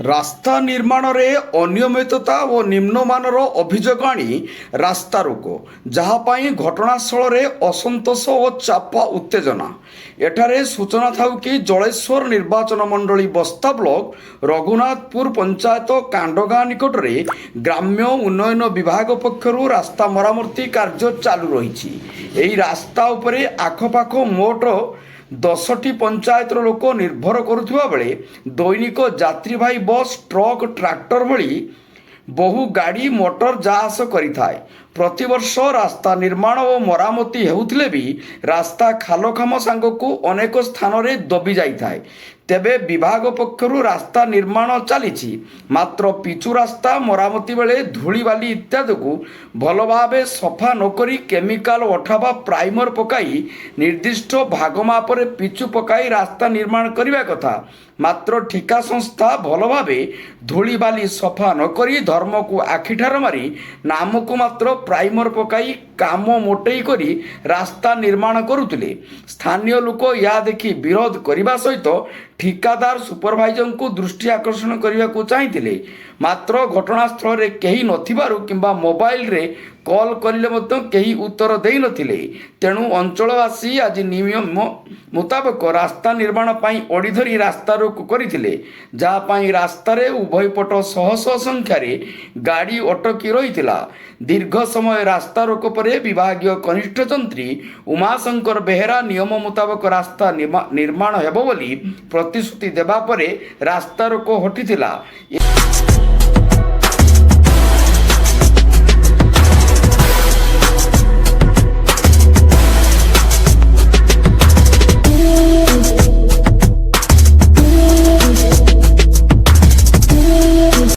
ରାସ୍ତା ନିର୍ମାଣରେ ଅନିୟମିତତା ଓ ନିମ୍ନମାନର ଅଭିଯୋଗ ଆଣି ରାସ୍ତାରୋକ, ଯାହା ପାଇଁ ଘଟଣାସ୍ଥଳରେ ଅସନ୍ତୋଷ ଓ ଚାପା ଉତ୍ତେଜନା। ଏଠାରେ ସୂଚନା ଥାଉ କି ଜଳେଶ୍ୱର ନିର୍ବାଚନ ମଣ୍ଡଳୀ ବସ୍ତା ବ୍ଲକ ରଘୁନାଥପୁର ପଞ୍ଚାୟତ କାଣ୍ଡଗାଁ ନିକଟରେ ଗ୍ରାମ୍ୟ ଉନ୍ନୟନ ବିଭାଗ ପକ୍ଷରୁ ରାସ୍ତା ମରାମତି କାର୍ଯ୍ୟ ଚାଲୁ ରହିଛି। ଏହି ରାସ୍ତା ଉପରେ ଆଖପାଖ ମୋଟ 10ଟି ପଞ୍ଚାୟତର ଲୋକ ନିର୍ଭର କରୁଥିବା ବେଳେ ଦୈନିକ ଯାତ୍ରୀବାହୀ ବସ୍, ଟ୍ରକ୍, ଟ୍ରାକ୍ଟର ଭଳି ବହୁ ଗାଡ଼ି ମୋଟର ଯା ଆସ କରିଥାଏ। ପ୍ରତିବର୍ଷ ରାସ୍ତା ନିର୍ମାଣ ଓ ମରାମତି ହେଉଥିଲେ ବି ରାସ୍ତା ଖାଲଖାମ ସାଙ୍ଗକୁ ଅନେକ ସ୍ଥାନରେ ଦବି ଯାଇଥାଏ। ତେବେ ବିଭାଗ ପକ୍ଷରୁ ରାସ୍ତା ନିର୍ମାଣ ଚାଲିଛି, ମାତ୍ର ପିଚୁ ରାସ୍ତା ମରାମତି ବେଳେ ଧୂଳିବାଲି ଇତ୍ୟାଦିକୁ ଭଲ ଭାବେ ସଫା ନକରି କେମିକାଲ ଅଠା ବା ପ୍ରାଇମର ପକାଇ ନିର୍ଦ୍ଦିଷ୍ଟ ଭାଗ ମାପରେ ପିଚୁ ପକାଇ ରାସ୍ତା ନିର୍ମାଣ କରିବା କଥା। ମାତ୍ର ଠିକା ସଂସ୍ଥା ଭଲ ଭାବେ ଧୂଳିବାଲି ସଫା ନକରି ଧର୍ମକୁ ଆଖିଠାର ମାରି ନାମକୁ ମାତ୍ର ପ୍ରାଇମର ପକାଇ କାମ ମୋଟେଇ କରି ରାସ୍ତା ନିର୍ମାଣ କରୁଥିଲେ। ସ୍ଥାନୀୟ ଲୋକ ଏହା ଦେଖି ବିରୋଧ କରିବା ସହିତ ଠିକାଦାର ସୁପରଭାଇଜରଙ୍କୁ ଦୃଷ୍ଟି ଆକର୍ଷଣ କରିବାକୁ ଚାହିଁଥିଲେ, ମାତ୍ର ଘଟଣାସ୍ଥଳରେ କେହି ନଥିବାରୁ କିମ୍ବା ମୋବାଇଲରେ କଲ୍ କରିଲେ ମଧ୍ୟ କେହି ଉତ୍ତର ଦେଇନଥିଲେ। ତେଣୁ ଅଞ୍ଚଳବାସୀ ଆଜି ନିୟମ ମୁତାବକ ରାସ୍ତା ନିର୍ମାଣ ପାଇଁ ଅଡ଼ି ଧରି ରାସ୍ତାରୋକ କରିଥିଲେ, ଯାହା ପାଇଁ ରାସ୍ତାରେ ଉଭୟ ପଟ ଶହ ଶହ ସଂଖ୍ୟାରେ ଗାଡ଼ି ଅଟକି ରହିଥିଲା। ଦୀର୍ଘ ସମୟ ରାସ୍ତାରୋକ ପରେ ବିଭାଗୀୟ କନିଷ୍ଠ ଯନ୍ତ୍ରୀ ଉମାଶଙ୍କର ବେହେରା ନିୟମ ମୁତାବକ ରାସ୍ତା ନିର୍ମାଣ ହେବ ବୋଲି ପ୍ରତିଶ୍ରୁତି ଦେବା ପରେ ରାସ୍ତାରୋକ ହଟିଥିଲା।